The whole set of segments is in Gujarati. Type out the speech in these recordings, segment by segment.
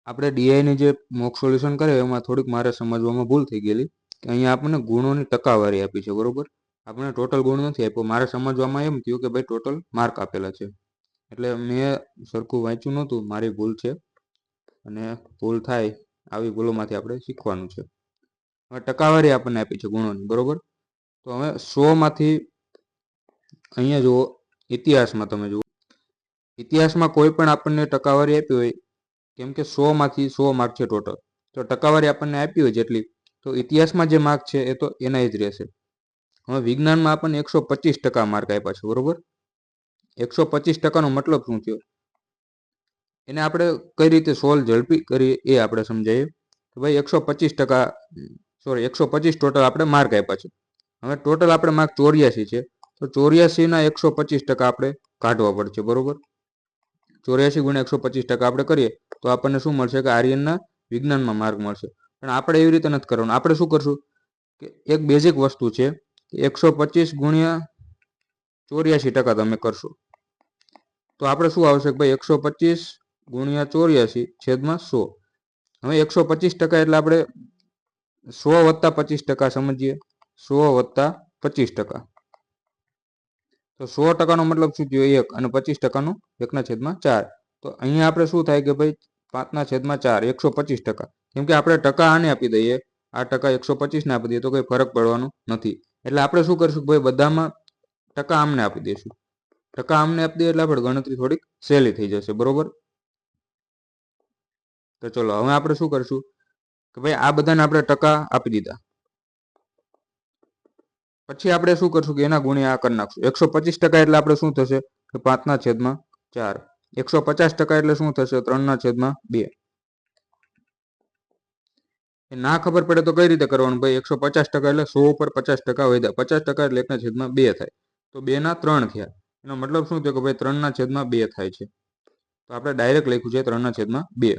આપણે ડીઆઈની જે મોક સોલ્યુશન કરે એમાં થોડીક મારે સમજવામાં ભૂલ થઈ ગયેલી કે અહીંયા આપણને ગુણોની ટકાવારી આપી છે, બરોબર. આપણે ટોટલ ગુણ નથી આપ્યો. મારે સમજવામાં એમ થયું કે ભાઈ ટોટલ માર્ક આપેલા છે, એટલે મેં સરખું વાંચ્યું નહોતું, મારી ભૂલ છે. અને ભૂલ થાય, આવી ભૂલોમાંથી આપણે શીખવાનું છે. હવે ટકાવારી આપણને આપી છે ગુણોની, બરોબર. તો હવે 100માંથી અહીંયા જુઓ, ઇતિહાસમાં તમે જુઓ, ઇતિહાસમાં કોઈ પણ આપણને ટકાવારી આપી હોય, કેમ કે 100માંથી 100 માર્ક છે ટોટલ, તો ટકાવારી આપણને આપી હોય જેટલી, તો ઇતિહાસમાં જે માર્ક છે એ તો એના જ રહેશે. હવે વિજ્ઞાનમાં આપણને 125% માર્ક આપ્યા છે, બરોબર. 125%નો મતલબ શું થયો, એને આપણે કઈ રીતે સોલ્વ ઝડપી કરીએ એ આપણે સમજાવીએ કે ભાઈ 125 ટોટલ આપણે માર્ક આપ્યા છે. હવે ટોટલ આપણે માર્ક 84 છે, તો 84ના 125% આપણે કાઢવા પડશે, બરોબર. 84 ગુણ્યા 125% આપણે કરીએ તો આપણને શું મળશે કે આર્યનના વિજ્ઞાનમાં માર્ક મળશે. પણ આપણે એવી રીતે નથી કરવાનું. આપણે શું કરશું કે એક બેઝિક વસ્તુ છે કે 125 ગુણ્યા 84% તમે કરશો તો આપણે શું આવશે કે ભાઈ 125 ગુણ્યા 84 છેદમાં 100. હવે 125% એટલે આપણે 100 વત્તા 25% સમજીએ. 100 વત્તા 25%, તો 100%નો મતલબ શું થયો? 1, અને 25%નો 1/4. તો અહીંયા આપણે શું થાય કે ભાઈ 5/4 125%. કેમ કે આપણે ટકા આને આપી દઈએ, આ ટકા 125 ને આપી દઈએ તો કોઈ ફરક પડવાનો નથી. એટલે આપણે શું કરશું ભાઈ, બધામાં ટકા આમને આપી દઈશું. ટકા આમને આપી દઈએ એટલે આપણે ગણતરી થોડીક સહેલી થઈ જશે, બરોબર. તો ચલો હવે આપણે શું કરશું કે ભાઈ આ બધાને આપણે ટકા આપી દીધા, પછી આપણે શું કરશું કે એના ગુણ્યા આ કરી નાખશું. 125% એટલે આપણે શું થશે કે 5/4. 150% એટલે શું થશે? 3/2. ના ખબર પડે તો કઈ રીતે કરવાનું ભાઈ? 150% એટલે 100 ઉપર 50% વધ્યા, 50% એટલે 1/2 થાય, તો 2/3 થયા. એનો મતલબ શું થયો કે ભાઈ 3/2 થાય છે. તો આપણે ડાયરેક્ટ લખ્યું છે 3/2.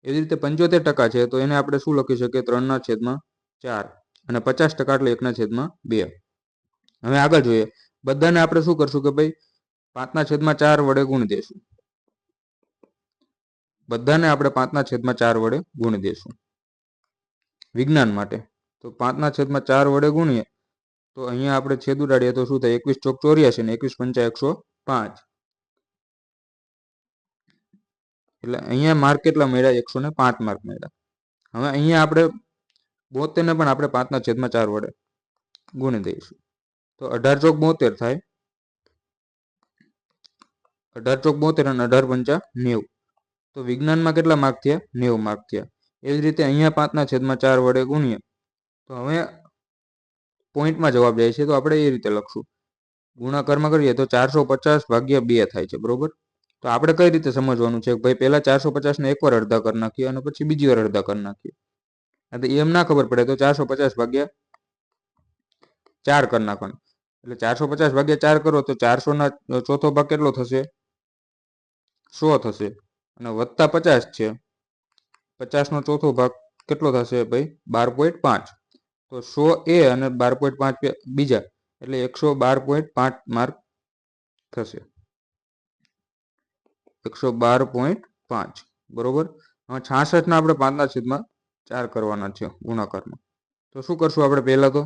એવી રીતે 75% છે, તો એને આપણે શું લખી શકીએ? 3/4, અને 50% એટલે 1/2. હવે આગળ જોઈએ, બધાને આપણે શું કરશું કે ભાઈ 5/4 વડે ગુણી દઈશું. બધાને આપણે 5/4 વડે ગુણી દઈશું વિજ્ઞાન માટે. તો 5/4 વડે ગુણીએ તો અહીંયા આપણે છેદ ઉડાડીએ તો શું થાય? 21 ચોક 84 ને 21 પંચા 105. એટલે અહીંયા માર્ક કેટલા મળ્યા? 105 માર્ક મળ્યા. હવે અહીંયા આપણે 72 ને પણ આપણે 5/4 વડે ગુણી દઈશું, તો 18 ચોક 72 થાય. 18 ચોક 72 અને 18 પંચા 90. તો વિજ્ઞાનમાં કેટલા માર્ક થયા? 90 માર્ક થયા. એવી જ રીતે અહીંયા 5/4 વડે ગુણીએ તો હવે પોઈન્ટમાં જવાબ જાય છે, તો આપણે એ રીતે લખશું. ગુણાકારમાં કરીએ તો 450/2 થાય છે, બરોબર. તો આપણે કઈ રીતે સમજવાનું છે? ભાઈ પહેલા 450 ને એકવાર અડધા કરી નાખીએ અને પછી બીજી વાર અડધા કરી નાખીએ. એમ ના ખબર પડે તો 450/4 કરી નાખવાનું. એટલે 450/4 કરો તો 400ના ચોથો ભાગ કેટલો થશે? 100 થશે. અને વત્તા 50 છે, 50નો ચોથો ભાગ કેટલો થશે ભાઈ? 12.5. તો 100 એ અને 12.5 બીજા, એટલે 112.5 માર્ક થશે. 112.5, બરોબર. હવે 66 ના આપણે 5/4 કરવાના છે ગુણાકારમાં. તો શું કરશું આપણે? પહેલા તો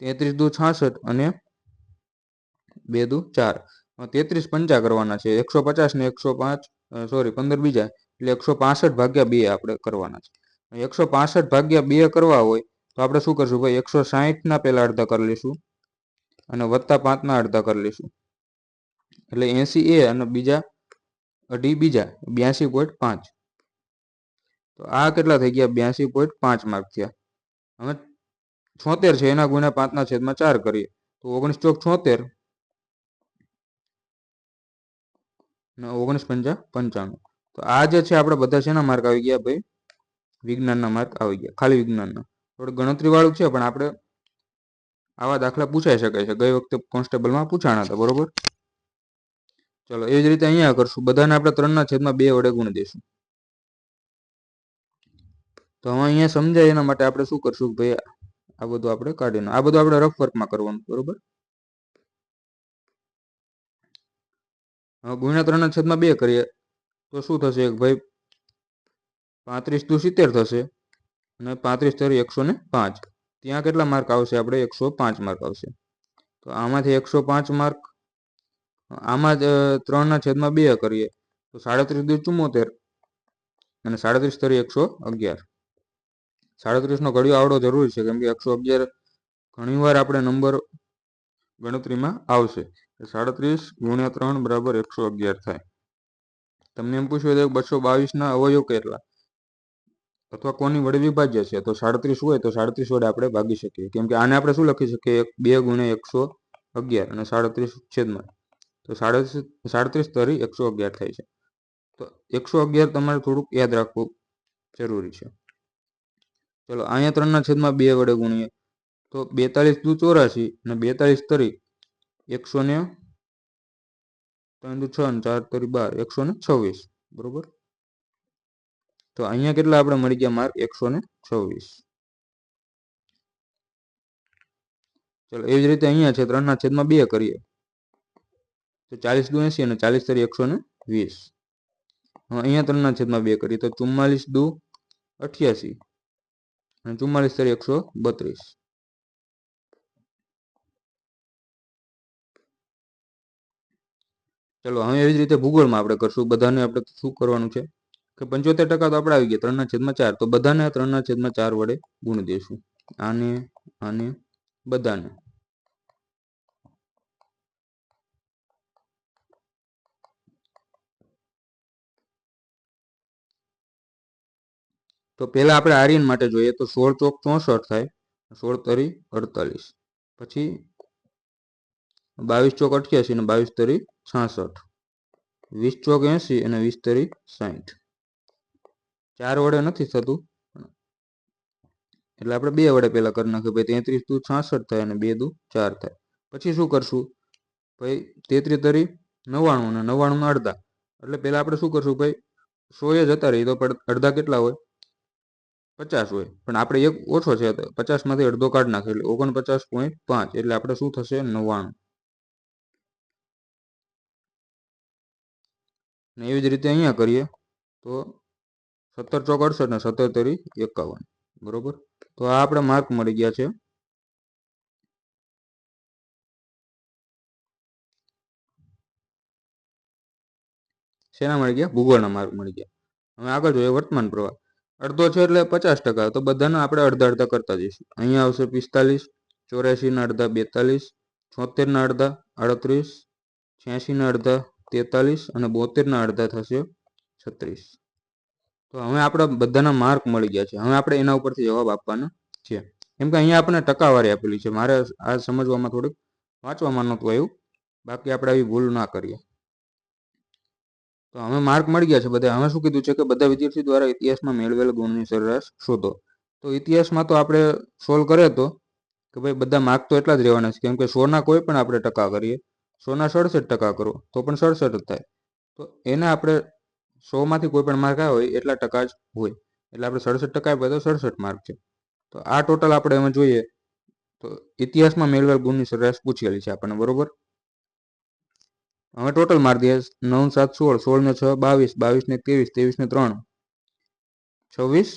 33 દુ 66 અને 2 દુ 4. 33 પંચા કરવાના છે, 150 ને 15 બીજા, એટલે 165/2 આપણે કરવાના છે. 165/2 કરવા હોય તો આપણે શું કરશું ભાઈ? 160 ના પહેલા અડધા કરી લઈશું અને વત્તા 5 ના અડધા કરી લઈશું, એટલે 80 એ અને બીજા અઢી બીજા, 82.5. તો આ કેટલા થઈ ગયા? 82.5 માર્ક થયા. હવે 76 છે, એના ગુણ્યા 5/4 કરીએ તો 19 ચોક 76 અને 19 પંચા 95. તો આ જે છે આપણે બધા શેના માર્ક આવી ગયા ભાઈ? વિજ્ઞાનના માર્ક આવી ગયા, ખાલી વિજ્ઞાનના. થોડું ગણતરી વાળું છે, પણ આપણે આવા દાખલા પૂછાઈ શકાય છે. ગઈ વખતે કોન્સ્ટેબલમાં પૂછાણા હતા, બરોબર. ચલો એ જ રીતે અહીંયા કરશું. બધાને આપણે 3/2 વડે ગુણી દઈશું. તો હવે અહીંયા સમજાય એના માટે આપણે શું કરશું ભાઈ? આ બધું આપણે કાઢીને, આ બધું આપણે રફ વર્કમાં કરવાનું, બરોબર. હવે ગુણ્યા 3/2 કરીએ તો શું થશે ભાઈ? 35 દુ 70 થશે અને 35 તરી 105. ત્યાં કેટલા માર્ક આવશે? આપણે 105 માર્ક આવશે. તો આમાંથી 105 માર્ક આમાં જ 3/2 કરીએ તો 37 દુ 74 અને 37 તરી 111. 37 નો ઘડિયો આવડો જરૂરી છે, કેમ કે 111 ઘણીવાર આપણે નંબર ગણતરીમાં આવશે. 37 ગુણ્યા 3 બરાબર 111 થાય. તમને એમ પૂછ્યું તો 222 ના અવયવ કેટલા અથવા કોની વડે વિભાજ્ય છે? તો 37 હોય તો 37 વડે આપણે ભાગી શકીએ, કેમ કે આને આપણે શું લખી શકીએ? 2 ગુણ્યા 111 અને 37 છેદમાં, તો 37 તરી 111 થાય છે. તો 111 તમારે થોડુંક યાદ રાખવું જરૂરી છે. ચલો અહીંયા 3/2 વડે ગુણીએ તો 42 દુ 84 અને 42 તરી 100 3 દુ 6 અને 4 તરી 12, 126 બરોબર. તો અહીંયા કેટલા આપણે મળી ગયા માર્ક? 126. ચલો એવી જ રીતે અહીંયા છે 3/2 કરીએ તો 40 દુ 80 અને 40 તરી 120. અહીંયા 3/2 કરીએ તો 44 દુ 88 અને 44 તરી 132. ચલો હવે એવી જ રીતે ભૂગોળમાં આપણે કરશું. બધાને આપણે શું કરવાનું છે કે 75% તો આપણે આવી ગયા 3/4, તો બધાને 3/4 વડે ગુણી દઈશું. આને આને બધાને. તો પહેલા આપણે આર્યન માટે જોઈએ તો 16 ચોક 64 થાય, 16 તરી 48, પછી 22 ચોક 88 અને 22 તરી 66, 20 ચોક 80 અને 20 તરી 60. 4 વડે નથી થતું એટલે આપણે 2 વડે પહેલા કરી નાખીએ. ભાઈ 33 દુ 66 થાય અને 2 દુ 4 થાય. પછી શું કરશું? ભાઈ 33 તરી 99 અને 99 ના અડધા, એટલે પહેલા આપણે શું કરશું? ભાઈ 100 જતા રહી તો અડધા કેટલા હોય? 50 હોય, પણ આપણે એક ઓછો છે તો 50 માંથી અડધો કાઢ નાખે એટલે 49.5, એટલે આપણે શું થશે? 99. ને એવી જ રીતે અહીંયા કરીએ તો 17 ચોક 68 ને 17 તરી 51 બરોબર. તો આ આપણે માર્ક મળી ગયા છે. શેના મળી ગયા? ભૂગોળના માર્ક મળી ગયા. હવે આગળ જોઈએ વર્તમાન પ્રવાહ. અડધો છે એટલે 50%, તો બધાના આપણે અડધા અડધા કરતા જઈશું. અહીંયા આવશે 45, 84 ના અડધા 42, 76 ના અડધા 38, 86 ના અડધા 43 અને 72 ના અડધા થશે 36. તો હવે આપણે બધાના માર્ક મળી ગયા છે. હવે આપણે એના ઉપરથી જવાબ આપવાના છે, કેમ કે અહીંયા આપણે ટકાવારી આપેલી છે. મારે આ સમજવામાં થોડુંક વાંચવામાં નહોતું આવ્યું, બાકી આપણે આવી ભૂલ ના કરીએ. તો હવે માર્ક મળી ગયા છે બધા. હવે શું કીધું છે કે બધા વિદ્યાર્થી દ્વારા ઇતિહાસમાં મેળવેલ ગુણની સરેરાશ શોધો. તો ઇતિહાસમાં તો આપણે સોલ્વ કરે તો કે ભાઈ બધા માર્ક તો એટલા જ રહેવાના છે, કેમ કે 100ના કોઈ પણ આપણે ટકા કરીએ, 100ના 67% કરો તો પણ 67 જ થાય. તો એને આપણે 100માંથી કોઈ પણ માર્ક આવ્યો હોય એટલા ટકા જ હોય, એટલે આપણે 67% આપ્યા તો 67 માર્ક છે. તો આ ટોટલ આપણે એમાં જોઈએ તો ઇતિહાસમાં મેળવેલ ગુણની સરેરાશ પૂછેલી છે આપણને, બરોબર. હવે ટોટલ માર દઈએ 9 7 16, 16 ને 6 22, 22 ને 23, 23 ને 3 26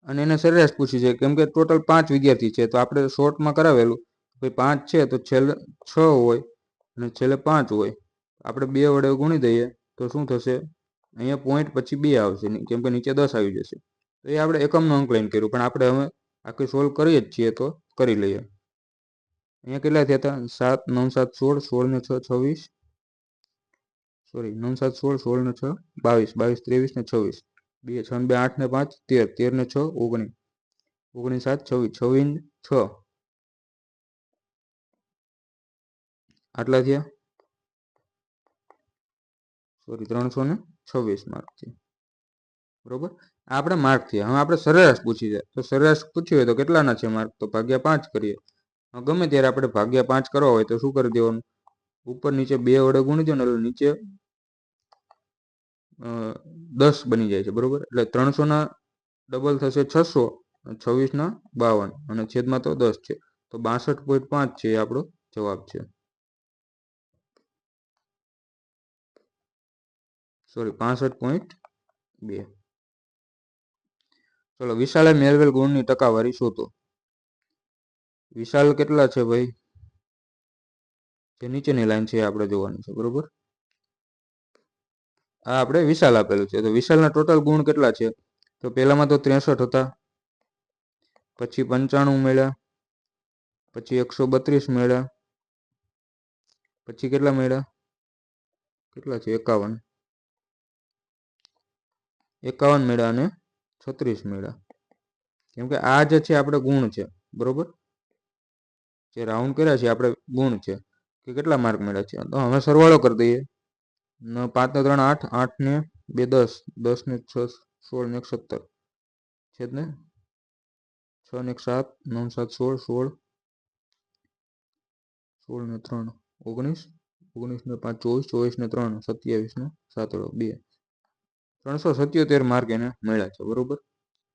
અને એને સરેરાશ પૂછી છે, કેમ કે ટોટલ 5 વિદ્યાર્થી છે તો આપણે શોર્ટમાં કરાવેલું ભાઈ 5 છે તો છેલ્લે 6 હોય અને છેલ્લે 5 હોય. આપણે 2 વડે ગુણી દઈએ તો શું થશે? અહીંયા પોઈન્ટ પછી 2 આવશે, કેમ કે નીચે 10 આવી જશે. તો એ આપણે એકમનો અંક લઈને કર્યું, પણ આપણે હવે આખી સોલ્વ કરીએ જ છીએ તો કરી લઈએ. અહીંયા કેટલા થયા હતા? 7 9 7 16, 16 ને 6 26, સોરી 9 7 16, 16 ને 6 22, 22 23 ને 26, 2 6 2 8 ને 5 13, 13 ને 6 19, 19 7 26, 26 6 આટલા થયા, સોરી 326 માર્ક છે, બરોબર. આપણે માર્ક થયા. હવે આપણે સરેરાશ પૂછી છે, તો સરેરાશ પૂછ્યું હોય તો કેટલાના છે માર્ક? તો ભાગ્યા 5 કરીએ. ગમે ત્યારે આપણે ભાગ્યા 5 કરવા હોય તો શું કરી દેવાનું? ઉપર નીચે 2 વડે ગુણી દો ને એટલે નીચે 10 બની જાય છે, બરોબર. એટલે 300ના ડબલ થશે 600, 26ના 52 અને છેદમાં તો 10 છે, તો 62.5 છે એ આપણો જવાબ છે. સોરી 65.2. ચલો વિશાલે મેળવેલ ગુણની ટકાવારી શોધો. વિશાલ કેટલા છે ભાઈ? જે નીચેની લાઈન છે આપણે જોવાની છે, બરોબર. આ આપણે વિશાલ આપેલું છે, તો વિશાલના ટોટલ ગુણ કેટલા છે? તો પહેલામાં તો 63 હતા, પછી 95 મળ્યા, પછી 132 મળ્યા, પછી કેટલા મળ્યા? કેટલા છે? 51 મળ્યા અને 36 મળ્યા. કેમ કે આ જે છે આપણે ગુણ છે, બરોબર. જે રાઉન્ડ કર્યા છે આપણે ગુણ છે કે કેટલા માર્ક મળ્યા છે. તો હવે સરવાળો કરી દઈએ. 5 ને 3 8, 8 ને 2 10, 10 ને 6 16 ને 1 17 છેદ ને 6 ને 1 7, 9 7 16, 16, 16 ને 3 19, 19 ને 5 24, 24 ને 3 27 ને 7 2, 377 માર્ક એને મળ્યા છે, બરોબર.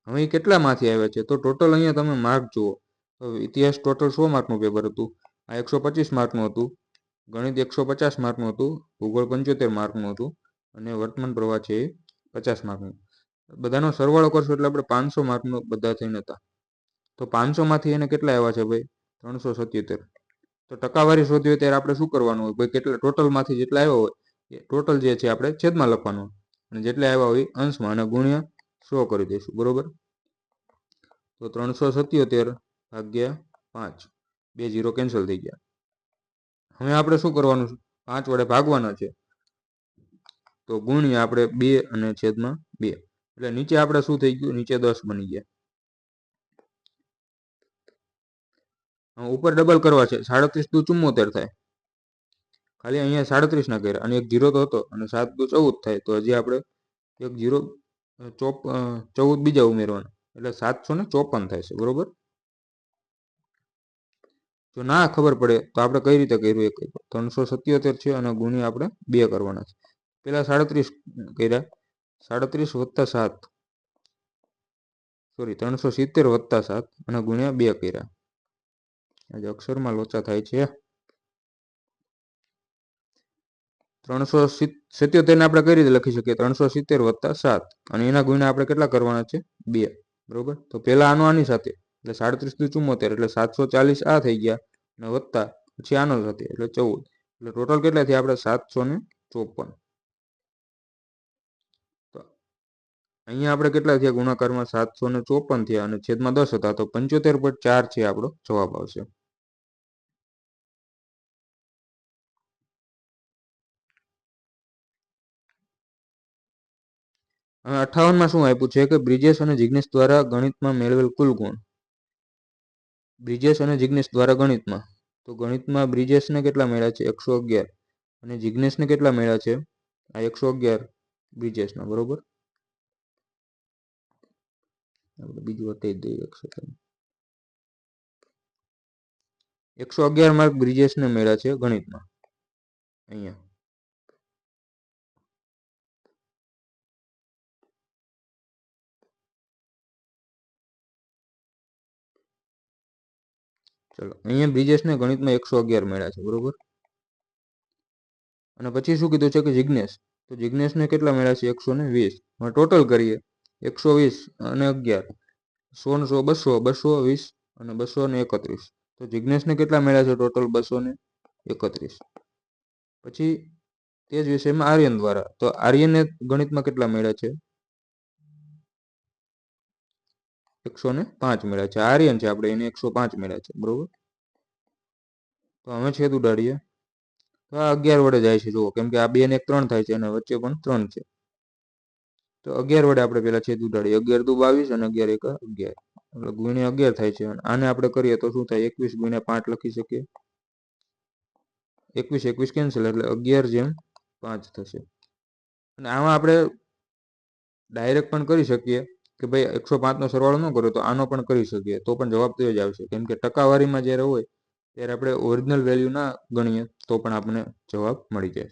હવે એ કેટલામાંથી આવ્યા છે? તો ટોટલ અહીંયા તમે માર્ક જુઓ તો ઇતિહાસ ટોટલ 100 માર્કનું પેપર હતું, આ 125 માર્કનું હતું, ગણિત 150 માર્કનું હતું, ભૂગોળ 75 માર્કનું હતું અને વર્તમાન પ્રવાહ છે એ 50 માર્કનું. બધાનો સરવાળો કરશો એટલે આપણે 500 માર્કનું બધા થઈને હતા. તો 500 માંથી એને કેટલા આવ્યા છે ભાઈ? 377. તો ટકાવારી શોધવી હોય ત્યારે આપણે શું કરવાનું હોય ભાઈ? કેટલા ટોટલમાંથી જેટલા આવ્યા હોય એ ટોટલ જે છે આપણે છેદમાં લખવાનું, અને જેટલા આવ્યા હોય અંશમાં અને ગુણ્યા 100 કરી દઈશું, બરોબર. તો 377 ભાગ્યા 5, 2 0 કેન્સલ થઈ ગયા. હવે આપણે શું કરવાનું છે? 5 વડે ભાગવાના છે, તો ગુણ્યા આપણે 2 અને છેદમાં 2, એટલે નીચે આપણે શું થઈ ગયું? નીચે 10 બની ગયા. ઉપર ડબલ કરવા છે, 37 દુ 74 થાય. ખાલી અહીંયા 37 ના કર્યા અને એક 0 તો હતો, અને 7 દુ 14 થાય. તો હજી આપણે એક 0 14 બીજા ઉમેરવાના, એટલે 754 થાય છે, બરોબર. જો ના ખબર પડે તો આપણે કઈ રીતે કર્યું? એક 377 છે અને ગુણ્યા આપણે 2 કરવાના છે. પેલા 37 કર્યા, 37 વત્તા 7, સોરી 370 વત્તા 7 અને ગુણ્યા 2 કર્યા. આજે અક્ષરમાં લોચા થાય છે. 377 ને આપણે કઈ રીતે લખી શકીએ? 370 વત્તા 7 અને એના ગુણ્યા આપણે કેટલા કરવાના છે? 2, બરોબર. તો પેલા આનો આની સાથે એટલે 37 દુ 74, એટલે 740 આ થઈ ગયા અને વત્તા પછી આનો સાથે એટલે 14, એટલે ટોટલ કેટલા થયા આપણે? 754. તો અહીંયા આપણે કેટલા થયા ગુણાકારમાં? 754 થયા અને છેદમાં 10 હતા, તો 75.4 છે આપણો જવાબ આવશે. હવે 58માં શું આપ્યું છે કે બ્રિજેશ અને જિગ્નેશ દ્વારા ગણિતમાં મેળવેલ કુલ ગુણ. બ્રિજેશ અને જિગ્નેશ દ્વારા ગણિતમાં, તો ગણિતમાં બ્રિજેશને કેટલા મળ્યા છે? 111, અને જિગ્નેશને કેટલા મળ્યા છે? આ 111 બ્રિજેશના, બરોબર. આપણે બીજું વટાઈ દઈએ 111 માર્ક બ્રિજેશને મળ્યા છે ગણિતમાં. અહીંયા ચલો, અહીંયા બ્રિજેશને ગણિતમાં 111 મળ્યા છે, બરોબર. અને પછી શું કીધું છે કે જિગ્નેશ, તો જિગ્નેશને કેટલા મળ્યા છે? 120. હવે ટોટલ કરીએ, 120 અને 11, 100 100 200, 220 અને 231. તો જિગ્નેશને કેટલા મળ્યા છે ટોટલ? 231. પછી તે જ વિષયમાં આર્યન દ્વારા, તો આર્યનને ગણિતમાં કેટલા મળ્યા છે? 105 મળ્યા છે. આર્યન છે આપણે, એને 105 મળ્યા છે, બરોબર. તો અમે છેદ ઉડાડીએ તો આ 11 વડે જાય છે, જુઓ, કેમ કે આ 2 ને 1 3 થાય છે અને વચ્ચે પણ 3 છે. તો 11 વડે આપણે પેલા છેદ ઉડાડીએ, 11 દુ 22 અને 11 1 11, એટલે ગુણ્યા 11 થાય છે. આને આપણે કરીએ તો શું થાય? 21 ગુણ્યા 5 લખી શકીએ, 21 21 કેન્સલ, એટલે 11/5 થશે. અને આમાં આપણે ડાયરેક્ટ પણ કરી શકીએ કે ભાઈ 105 નો સરવાળો ન કરો તો આનો પણ કરી શકીએ, તો પણ જવાબ તો જ આવશે. કેમ કે ટકાવારીમાં જ્યારે હોય ત્યારે આપણે ઓરિજિનલ વેલ્યુ ના ગણીએ તો પણ આપણને જવાબ મળી જાય.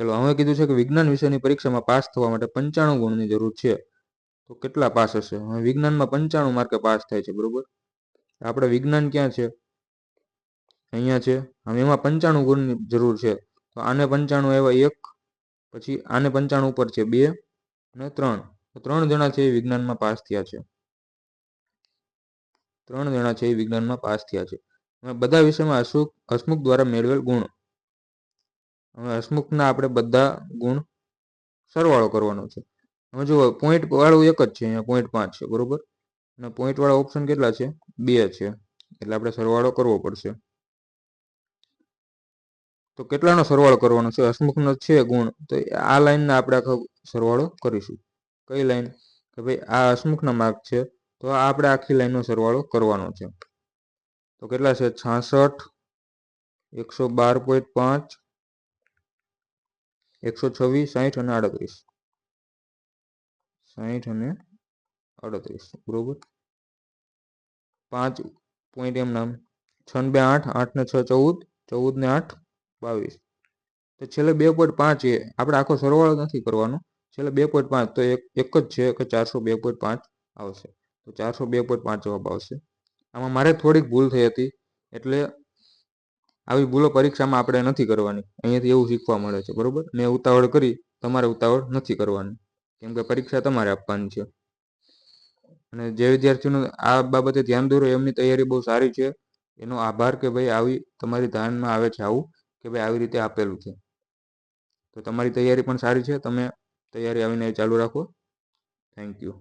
ચલો, હવે કીધું છે કે વિજ્ઞાન વિષયની પરીક્ષામાં પાસ થવા માટે 95 ગુણની જરૂર છે, તો કેટલા પાસ હશે? હવે વિજ્ઞાનમાં 95 માર્કે પાસ થાય છે, બરોબર. આપણે વિજ્ઞાન ક્યાં છે? અહીંયા છે. હવે એમાં 95 ગુણની જરૂર છે, તો આને 95 આવ્યા 1 પછી આને 95 ઉપર છે 2 અને 3, તો 3 જણા છે એ વિજ્ઞાનમાં પાસ થયા છે. 3 જણા છે એ વિજ્ઞાનમાં પાસ થયા છે. હવે બધા વિષયમાં હસમુખ દ્વારા મેળવેલ ગુણ. હવે હસમુખના આપણે બધા ગુણ સરવાળો કરવાનો છે. હવે જુઓ પોઈન્ટ વાળું એક જ છે, અહીંયા 0.5 છે બરોબર, અને પોઈન્ટ વાળા ઓપ્શન કેટલા છે? 2 છે, એટલે આપણે સરવાળો કરવો પડશે. તો કેટલાનો સરવાળો કરવાનો છે? હસમુખનો છે ગુણ, તો આ લાઈનના આપણે આખો સરવાળો કરીશું. કઈ લાઈન? કે ભાઈ આ હસમુખના માર્ક છે, તો આપણે આખી લાઈનનો સરવાળો કરવાનો છે. તો કેટલા છે? 66, 112.5, 126, 60 અને 38. 60 અને 38 બરોબર. 5 પોઈન્ટ એમ નામ 6 ને 2 8, 8 ને 6 14, 14 ને 8 22. તો છેલ્લે 2.5 એ આપણે આખો સરવાળો નથી કરવાનો, છેલ્લે 2.5, તો એક જ છે કે 402.5 આવશે. તો 402.5 જવાબ આવશે. આમાં મારે થોડીક ભૂલ થઈ હતી, એટલે આવી ભૂલો પરીક્ષામાં આપણે નથી કરવાની. અહીંયાથી એવું શીખવા મળે છે બરોબર. મેં ઉતાવળ કરી, તમારે ઉતાવળ નથી કરવાની, કેમ કે પરીક્ષા તમારે આપવાની છે. અને જે વિદ્યાર્થીઓનું આ બાબતે ધ્યાન દોરો, એમની તૈયારી બહુ સારી છે. એનો આભાર કે ભાઈ આવી તમારી ધ્યાનમાં આવે છે આવું, કે ભાઈ આવી રીતે આપેલું છે. તો તમારી તૈયારી પણ સારી છે. તમે તૈયારી આવીને ચાલુ રાખો. Thank you.